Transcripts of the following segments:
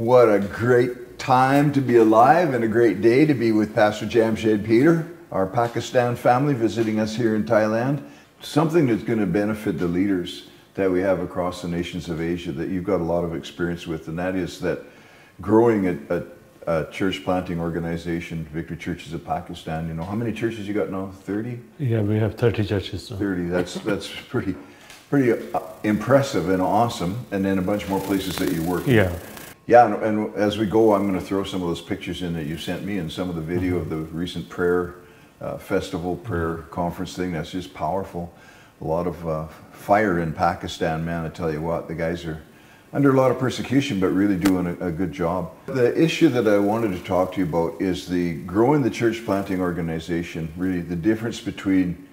What a great time to be alive and a great day to be with Pastor Jamshed Peter, our Pakistan family visiting us here in Thailand. Something that's going to benefit the leaders that we have across the nations of Asia that you've got a lot of experience with, and that is that growing a church planting organization, Victory Churches of Pakistan. You know, how many churches you got now? 30? Yeah, we have 30 churches now. 30. That's pretty impressive and awesome. And then a bunch more places that you work. Yeah. Yeah, and as we go, I'm going to throw some of those pictures in that you sent me and some of the video of the recent prayer festival, prayer conference thing. That's just powerful. A lot of fire in Pakistan, man. I tell you what, the guys are under a lot of persecution, but really doing a good job. The issue that I wanted to talk to you about is the growing the church planting organization, really the difference between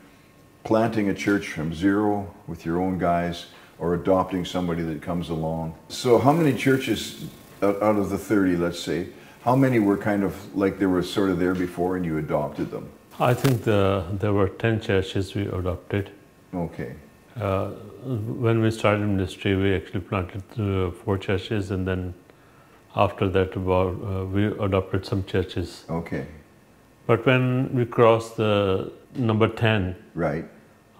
planting a church from zero with your own guys or adopting somebody that comes along. So how many churches out of the 30, let's say, how many were kind of like they were sort of there before and you adopted them? I think there were 10 churches we adopted. Okay. When we started ministry, we actually planted 4 churches, and then after that we adopted some churches. Okay. But when we crossed the number 10, right,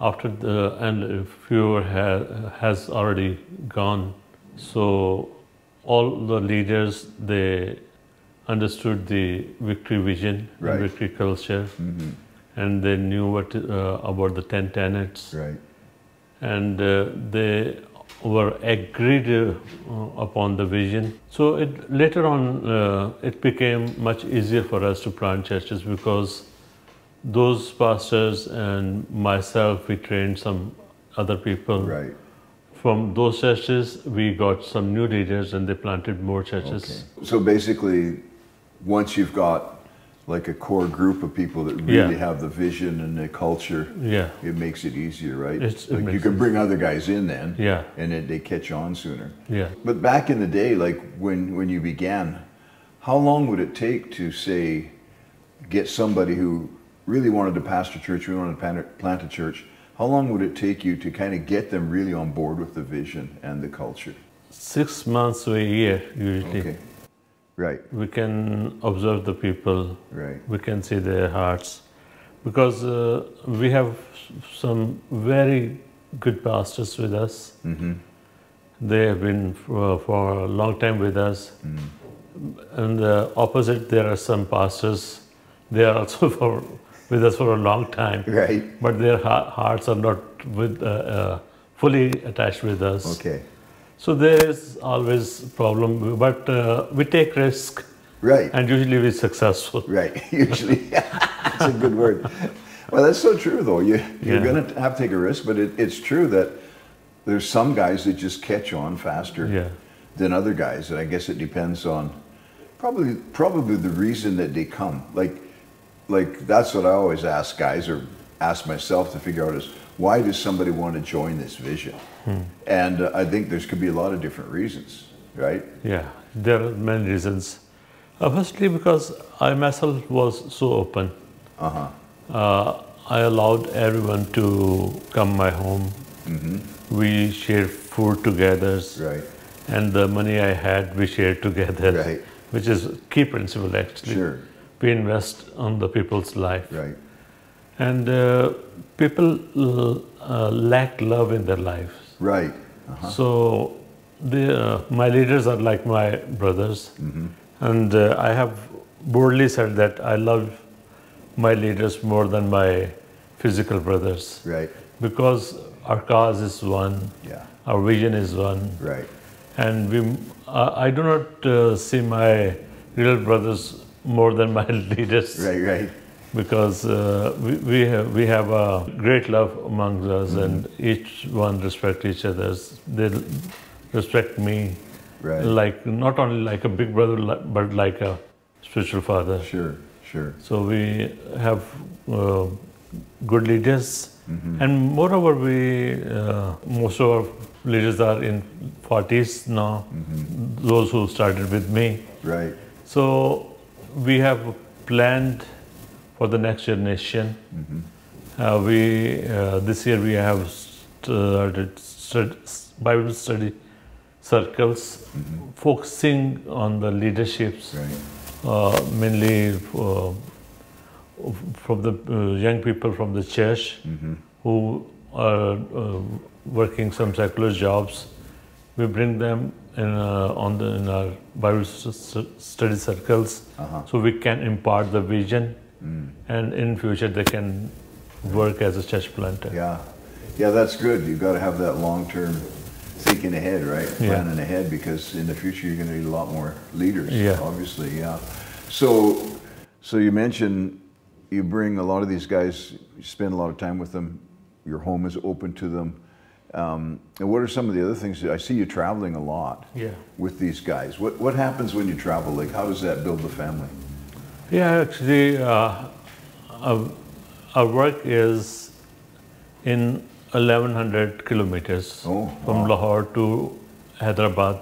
after and a few has already gone, so all the leaders, they understood the victory vision, right, and victory culture, and they knew what about the 10 tenets, right, and they were agreed upon the vision. So later on it became much easier for us to plant churches, because those pastors and myself, we trained some other people. right. From those churches, we got some new leaders and they planted more churches. Okay. So basically, once you've got like a core group of people that really have the vision and the culture, it makes it easier, right? Like you can bring other guys in then, and then they catch on sooner. Yeah. But back in the day, like when you began, how long would it take to, say, get somebody who really wanted to pastor church, we wanted to plant a church? How long would it take you to kind of get them really on board with the vision and the culture? 6 months to a year, usually. Okay. Right. We can observe the people. Right. We can see their hearts. Because we have some very good pastors with us. They have been for a long time with us. And the opposite, there are some pastors, they are also with us for a long time, right? But their hearts are not fully attached with us. Okay. So there is always a problem, but we take risk, right? And usually we're successful, right? Usually, that's a good word. Well, that's so true, though. You're going to have to take a risk, but it's true that there's some guys that just catch on faster than other guys, and I guess it depends on probably the reason that they come. Like that's what I always ask guys, or ask myself to figure out, is why does somebody want to join this vision? And I think there could be a lot of different reasons, right? Yeah, there are many reasons. Firstly, because I myself was so open. I allowed everyone to come my home. We shared food together, right? And the money I had, we shared together, right? Which is a key principle, actually. Sure. We invest on the people's life. Right. And people lack love in their lives. Right. So my leaders are like my brothers. And I have boldly said that I love my leaders more than my physical brothers. Right. Because our cause is one. Yeah. Our vision is one. Right. And I do not see my real brothers more than my leaders. Right, right. Because we have a great love among us, and each one respect each other. They respect me, like not only like a big brother, but like a spiritual father. Sure, sure. So we have good leaders, and moreover, most of our leaders are in 40s now. Those who started with me. Right. So we have planned for the next generation. This year we have started Bible study circles, focusing on the leaderships, mainly from the young people from the church who are working some secular jobs. We bring them in our Bible study circles, so we can impart the vision, and in future they can work as a church planter. Yeah, that's good. You've got to have that long-term thinking ahead, right? Planning ahead, because in the future you're going to need a lot more leaders. Obviously. So you mentioned you bring a lot of these guys. You spend a lot of time with them. Your home is open to them. And what are some of the other things? I see you traveling a lot with these guys. What happens when you travel? Like, how does that build the family? Yeah, actually, our work is in 1,100 kilometers from Lahore to Hyderabad.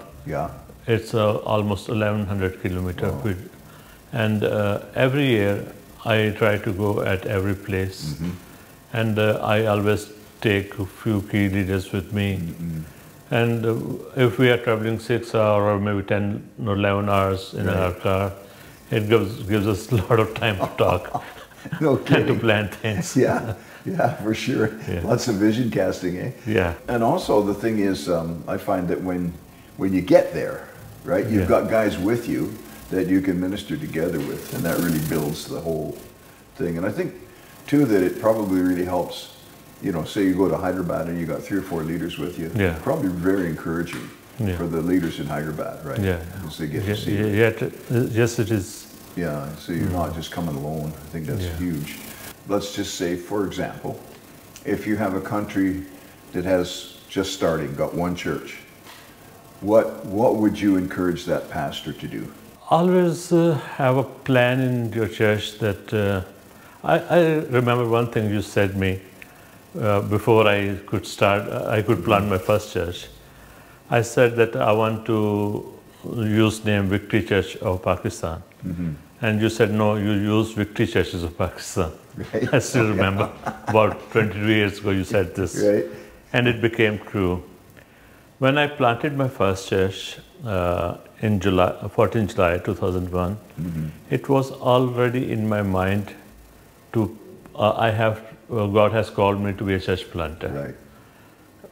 It's almost 1,100 kilometers. And every year I try to go at every place. And I always take a few key leaders with me. And if we are traveling 6 hours or maybe 10 or 11 hours in our car, it gives us a lot of time to talk and to plan things. Yeah, for sure. Lots of vision casting, eh? And also the thing is, I find that when you get there, right, you've got guys with you that you can minister together with, and that really builds the whole thing. And I think, too, that it probably really helps, you know, say you go to Hyderabad and you got 3 or 4 leaders with you, probably very encouraging for the leaders in Hyderabad, right? Because they get to see you. Yes, it is. So you're not just coming alone. I think that's huge. Let's just say, for example, if you have a country that has just starting, got one church, what would you encourage that pastor to do? Always have a plan in your church that, I remember one thing you said me before I could start, I could plant my first church. I said that I want to use name Victory Church of Pakistan. And you said, no, you use Victory Churches of Pakistan. I still remember, about 22 years ago you said this. And it became true. When I planted my first church in 14 July 2001, it was already in my mind to, God has called me to be a church planter.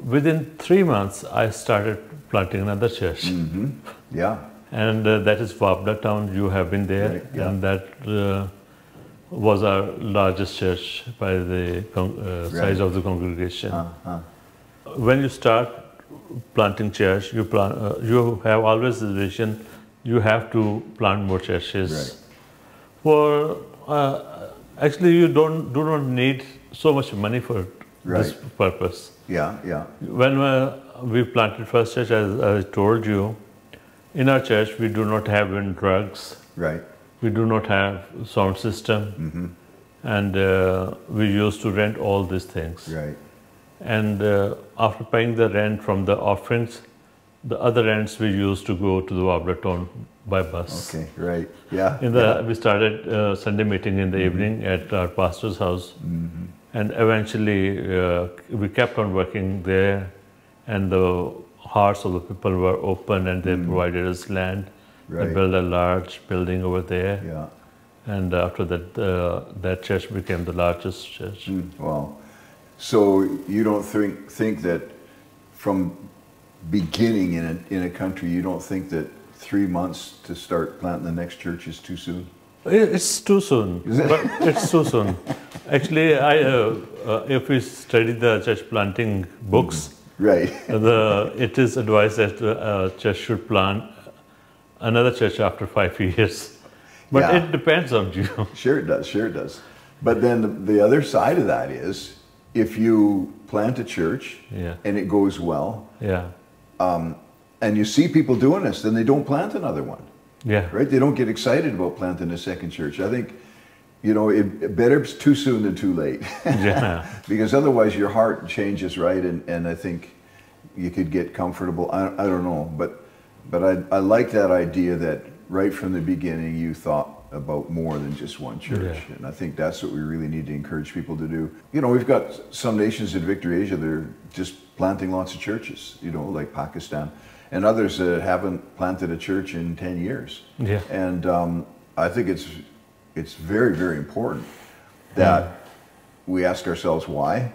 Within 3 months, I started planting another church. And that is Wabla town. You have been there, and that was our largest church by the size of the congregation. When you start planting church, you have always the vision. You have to plant more churches. For actually, you do not need so much money for this purpose. When we planted first church, as I told you, in our church we do not have drugs. We do not have sound system, and we used to rent all these things. And after paying the rent from the offerings, the other rents we used to go to the Wabla town by bus. We started Sunday meeting in the evening at our pastor's house, and eventually we kept on working there, and the hearts of the people were open, and they provided us land. They built a large building over there, and after that, that church became the largest church. Wow! So you don't think that from beginning in a country, you don't think that 3 months to start planting the next church is too soon? It's too soon. It's too soon. Actually, if we study the church planting books, it is advised that a church should plant another church after 5 years. But it depends on you. Sure it does. But then the other side of that is, if you plant a church and it goes well, and you see people doing this, then they don't plant another one. Right? They don't get excited about planting a second church. I think, you know, it better too soon than too late. Because otherwise your heart changes, right? And I think you could get comfortable. I don't know, but I like that idea that right from the beginning you thought about more than just one church. And I think that's what we really need to encourage people to do. You know, we've got some nations in Victory Asia that are just planting lots of churches, you know, like Pakistan. and others that haven't planted a church in 10 years. Yeah. And I think it's very, very important that we ask ourselves why,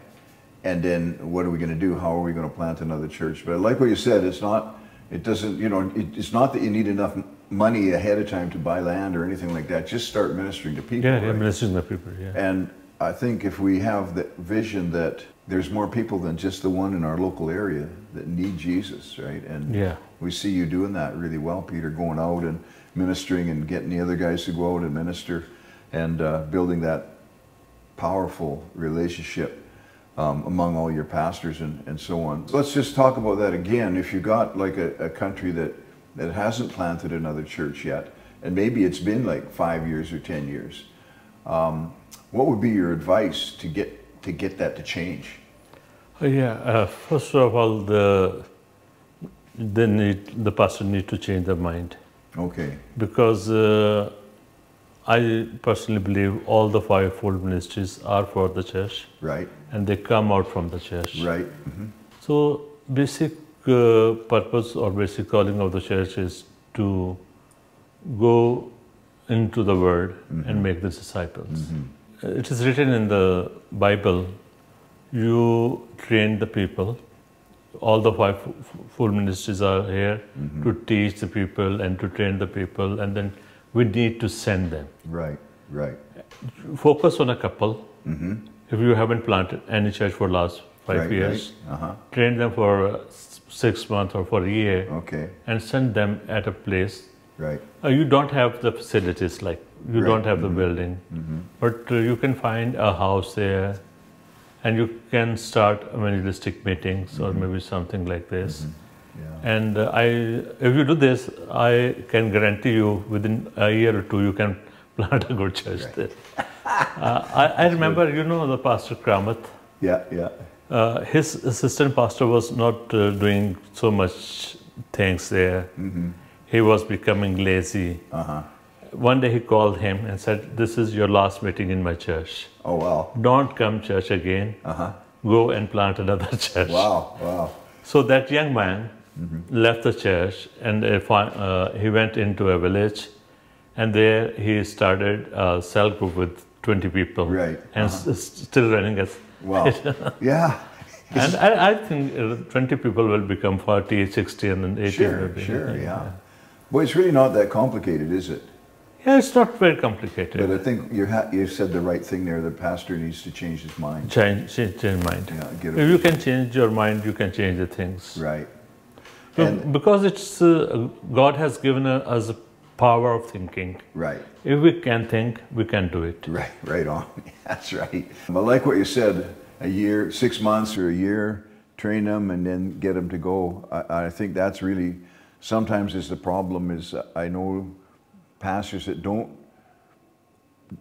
and then what are we going to do? How are we going to plant another church? But like what you said, it's not that you need enough money ahead of time to buy land or anything like that. Just start ministering to people. Yeah, right? ministering to people, yeah. And I think if we have the vision that there's more people than just the one in our local area that need Jesus, right? And we see you doing that really well, Peter, going out and ministering and getting the other guys to go out and minister and building that powerful relationship among all your pastors and so on. Let's just talk about that again. If you got like a country that hasn't planted another church yet, and maybe it's been like 5 years or 10 years, what would be your advice to get that to change? First of all, the pastor need to change their mind. Okay. Because I personally believe all the fivefold ministries are for the church. Right. And they come out from the church. Right. Mm-hmm. So basic purpose or basic calling of the church is to go into the world and make the disciples. It is written in the Bible, you train the people. All the fivefold ministries are here to teach the people and to train the people, and then we need to send them. Right, right. Focus on a couple. If you haven't planted any church for last 5 years, train them for 6 months or for a year, and send them at a place. Right. You don't have the facilities, like you don't have the building, but you can find a house there, and you can start evangelistic meetings or maybe something like this. And if you do this, I can guarantee you within a year or two you can plant a good church there. I remember, you know, the Pastor Kramath. His assistant pastor was not doing so much things there. He was becoming lazy. One day he called him and said, "This is your last meeting in my church. Oh, wow. Don't come church again. Go and plant another church." Wow, wow. So that young man left the church and he went into a village, and there he started a cell group with 20 people. Right. And still running as... Wow. Yeah. And I think 20 people will become 40, 60, and then 80. Sure, yeah. Well, it's really not that complicated, is it? Yeah, it's not very complicated. But I think you said the right thing there. The pastor needs to change his mind. Change mind. Yeah, if you can change your mind, you can change the things. Right. Because it's God has given us a power of thinking. Right. If we can think, we can do it. Right, right on. That's right. I like what you said, a year, 6 months or a year, train them and then get them to go. I think that's really, sometimes is the problem is I know pastors that don't,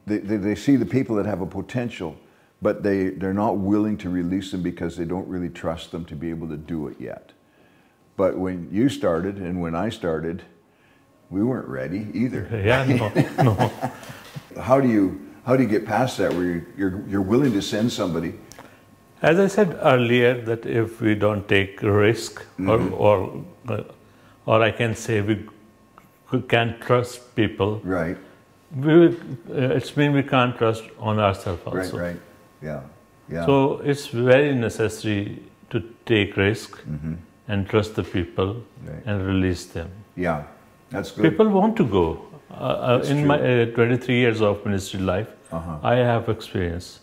they see the people that have a potential, but they're not willing to release them because they don't really trust them to be able to do it yet. But when you started and when I started, we weren't ready either. No. How do you get past that where you're willing to send somebody? As I said earlier, that if we don't take risk, or I can say we can't trust people. Right. It's mean we can't trust on ourselves also. Right. Yeah. So it's very necessary to take risk and trust the people and release them. Yeah, that's good. People want to go. In my 23 years of ministry life, I have experience.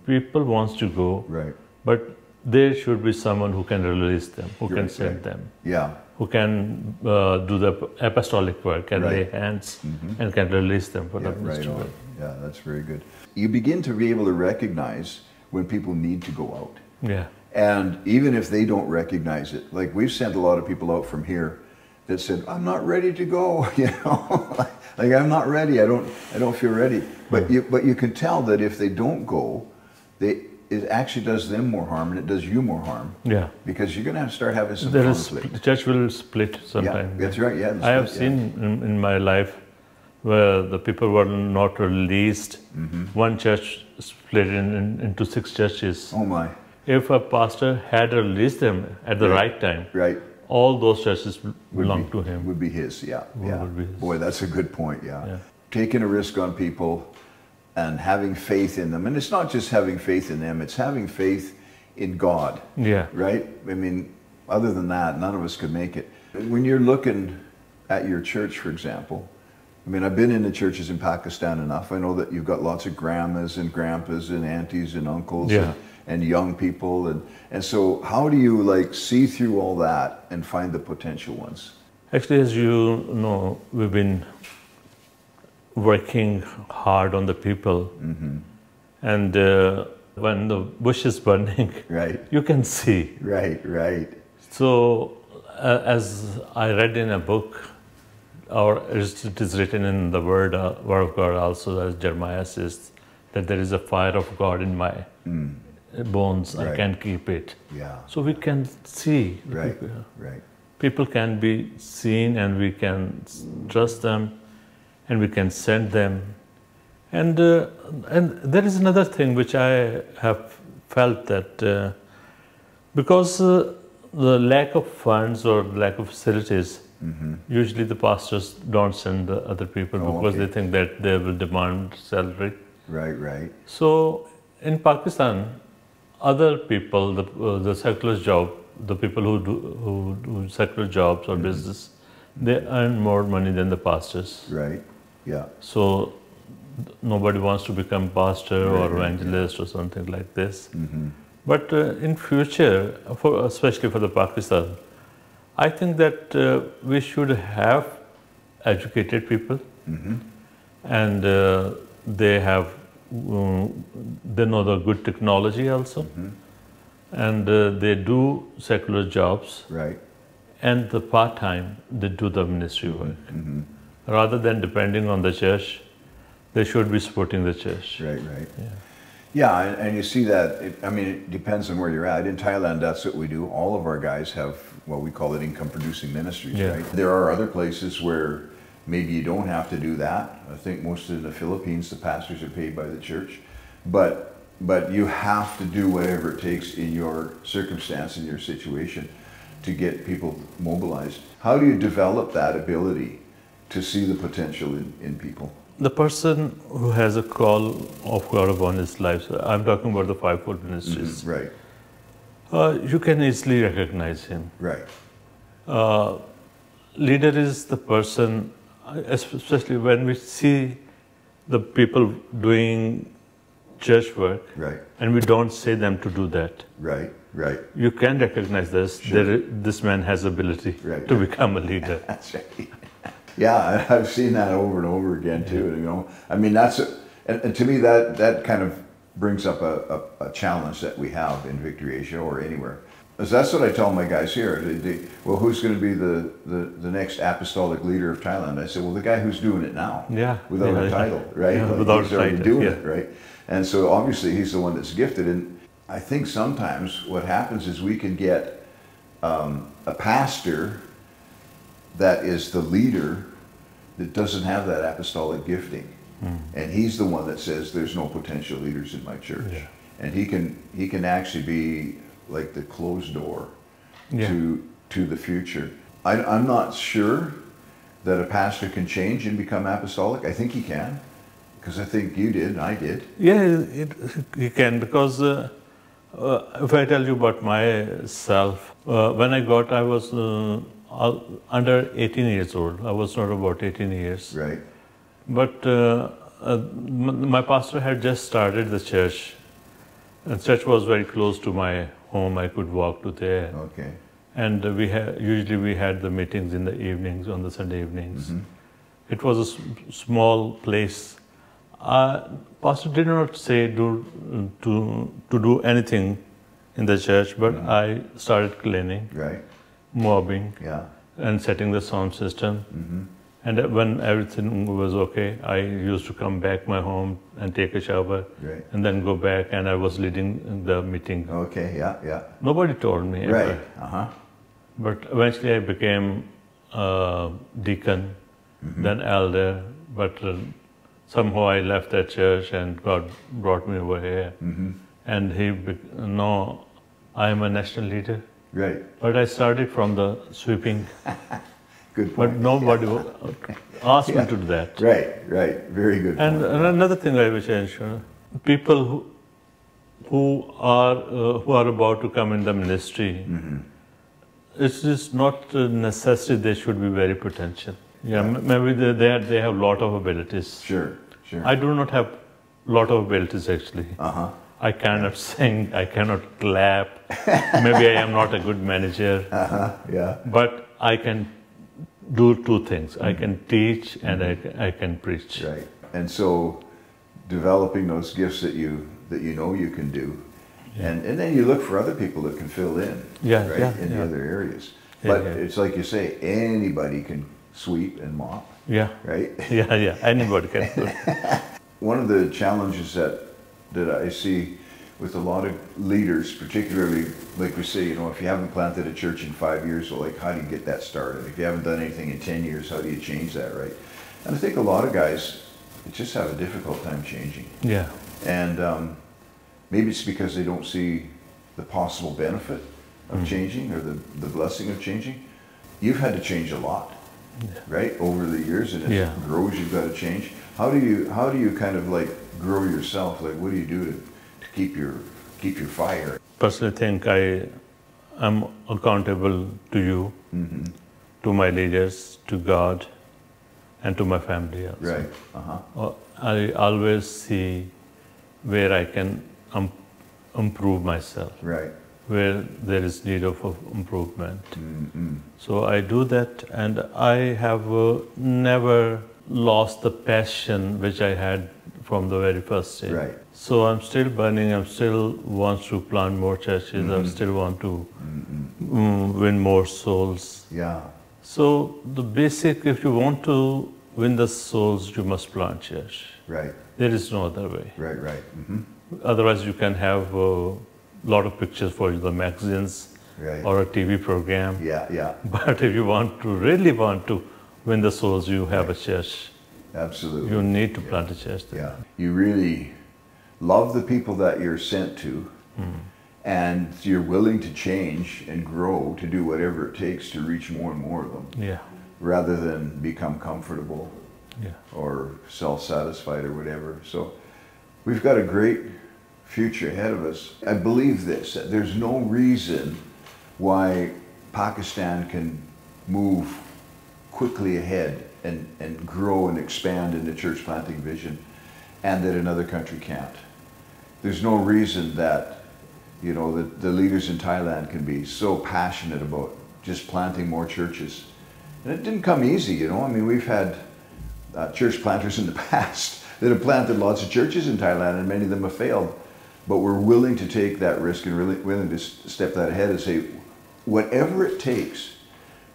People want to go, but there should be someone who can release them, who can send them, who can do the apostolic work and lay hands and can release them for the ministry work. Yeah, that's very good. You begin to be able to recognize when people need to go out. Yeah. And even if they don't recognize it, like we've sent a lot of people out from here that said, "I'm not ready to go," you know, like I'm not ready. I don't feel ready. But you can tell that if they don't go, it actually does them more harm and it does you more harm. Yeah. Because you're going to have to start having some conflict. The church will split sometime. Yeah, that's right. Yeah. I have seen in my life where the people were not released. One church split into 6 churches. Oh my. If a pastor had released them at the right time, all those churches belong to him. Would be his, yeah. Would be his. Boy, that's a good point, Yeah. Taking a risk on people and having faith in them. And it's not just having faith in them, it's having faith in God, Yeah. right? I mean, other than that, none of us could make it. When you're looking at your church, for example, I mean, I've been in the churches in Pakistan enough. I know that you've got lots of grandmas and grandpas and aunties and uncles and young people. And so how do you like see through all that and find the potential ones? Actually, as you know, we've been working hard on the people. And when the bush is burning, Right. you can see. Right. So, as I read in a book, or it is written in the Word of God also, as Jeremiah says, that there is a fire of God in my bones, I can keep it. Yeah. So we can see. Right. People can be seen, and we can trust them, and we can send them. And there is another thing which I have felt that because the lack of funds or lack of facilities, usually the pastors don't send the other people because they think that they will demand salary. Right. So in Pakistan, other people, the secular job, the people who do secular jobs or business, they earn more money than the pastors. Right. Yeah. So nobody wants to become pastor or evangelist or something like this. But in future, especially for the Pakistan, I think that we should have educated people, and they have they know the good technology also, and they do secular jobs, Right. and the part time they do the ministry work. Rather than depending on the church, they should be supporting the church. Right. Yeah, and you see that, it depends on where you're at. In Thailand, that's what we do. All of our guys have what we call it income-producing ministries, right? There are other places where maybe you don't have to do that. I think most in the Philippines, the pastors are paid by the church. But you have to do whatever it takes in your circumstance, in your situation, to get people mobilized. How do you develop that ability to see the potential in people? The person who has a call of God upon his life, so I'm talking about the fivefold ministries, Right. You can easily recognize him. Right. Leader is the person, especially when we see the people doing church work, Right. and we don't say them to do that. Right. You can recognize this. Sure. This man has ability Right. to become a leader. That's right. Yeah, I've seen that over and over again too. You know, I mean, and to me that kind of brings up a challenge that we have in Victory Asia or anywhere. Because that's what I tell my guys here. Well, who's going to be the next apostolic leader of Thailand? I said, well, the guy who's doing it now, without a title, right? Yeah, like without he's already title, doing it, right? And so obviously he's the one that's gifted. And I think sometimes what happens is we can get a pastor that is the leader that doesn't have that apostolic gifting. And he's the one that says there's no potential leaders in my church. And he can actually be like the closed door to the future. I'm not sure that a pastor can change and become apostolic. I think he can, because I think you did and I did. Yeah, he can, because if I tell you about myself, when I was under 18 years old. I was not about 18 years. Right. But my pastor had just started the church. The church was very close to my home. I could walk to there. Okay. And usually we had the meetings in the evenings, on the Sunday evenings. It was a small place. Pastor did not say to do anything in the church, but I started cleaning. Right. Mobbing, and setting the sound system. And when everything was okay, I used to come back my home and take a shower, and then go back, and I was leading the meeting. Okay, yeah. Nobody told me. Right. But eventually I became deacon, then elder, but somehow I left that church and God brought me over here. And no, I am a national leader. Right. But I started from the sweeping, Good but point. nobody asked me to do that. Right. Very good And point. another thing I wish I mentioned, people who are about to come in the ministry, it's just not necessary they should be very potential. Maybe they have lot of abilities. Sure. I do not have lot of abilities actually. Uh-huh. I cannot sing, I cannot clap, maybe I am not a good manager, Yeah. but I can do two things. I can teach and I can preach. Right. And so developing those gifts that you know you can do, and then you look for other people that can fill in, in the other areas. But it's like you say, anybody can sweep and mop. Yeah. Right? Yeah. Anybody can do it. One of the challenges that I see with a lot of leaders, particularly, like we say, if you haven't planted a church in 5 years, well, like, how do you get that started? If you haven't done anything in 10 years, how do you change that, right? And I think a lot of guys just have a difficult time changing. Yeah. And maybe it's because they don't see the possible benefit of changing or the blessing of changing. You've had to change a lot, right, over the years, and as it grows, you've got to change. How do you kind of like grow yourself? Like, what do you do to keep your fire? Personally, I think I am accountable to you, to my leaders, to God, and to my family also. Right. Uh-huh. I always see where I can improve myself. Right. Where there is need of improvement. So I do that, and I have never lost the passion which I had from the very first day. Right. So I'm still burning, I still want to plant more churches, I still want to win more souls. Yeah. So the basic, if you want to win the souls, you must plant church. Right. There is no other way. Right. Otherwise you can have a lot of pictures for the magazines or a TV program. Yeah. But if you really want to win the souls, you have a church. Absolutely. You need to plant a church there. Yeah. You really love the people that you're sent to, and you're willing to change and grow to do whatever it takes to reach more and more of them. Yeah. Rather than become comfortable Yeah. or self-satisfied or whatever. So we've got a great future ahead of us. I believe this, that there's no reason why Pakistan can move quickly ahead and grow and expand in the church planting vision, and that another country can't. There's no reason that, the leaders in Thailand can be so passionate about just planting more churches. And it didn't come easy, I mean, we've had church planters in the past that have planted lots of churches in Thailand, and many of them have failed. But we're willing to take that risk and really willing to step that ahead and say, whatever it takes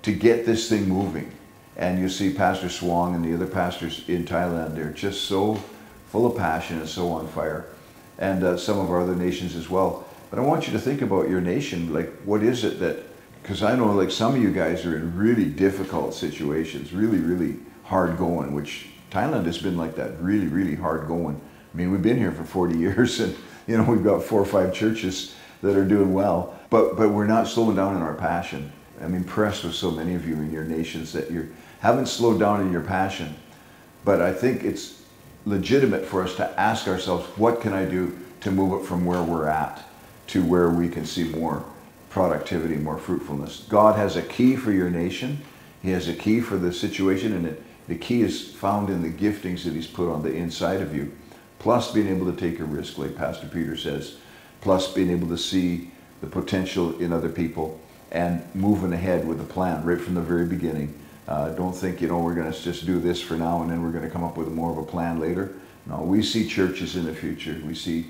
to get this thing moving. And you see Pastor Swang and the other pastors in Thailand, they're just so full of passion and so on fire. And some of our other nations as well. But I want you to think about your nation, like, what is it that, because I know like some of you guys are in really difficult situations, really hard going, which Thailand has been like that, really hard going. I mean, we've been here for 40 years and we've got 4 or 5 churches that are doing well, but we're not slowing down in our passion. I'm impressed with so many of you in your nations that you haven't slowed down in your passion. But I think it's legitimate for us to ask ourselves, what can I do to move it from where we're at to where we can see more productivity, more fruitfulness? God has a key for your nation. He has a key for the situation, and the key is found in the giftings that He's put on the inside of you. Plus being able to take a risk, like Pastor Peter says, plus being able to see the potential in other people and moving ahead with a plan right from the very beginning. Don't think, we're going to just do this for now and then we're going to come up with more of a plan later. No, we see churches in the future. We see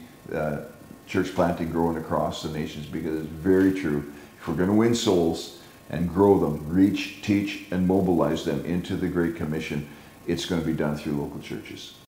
church planting growing across the nations, because it's very true. If we're going to win souls and grow them, reach, teach, and mobilize them into the Great Commission, it's going to be done through local churches.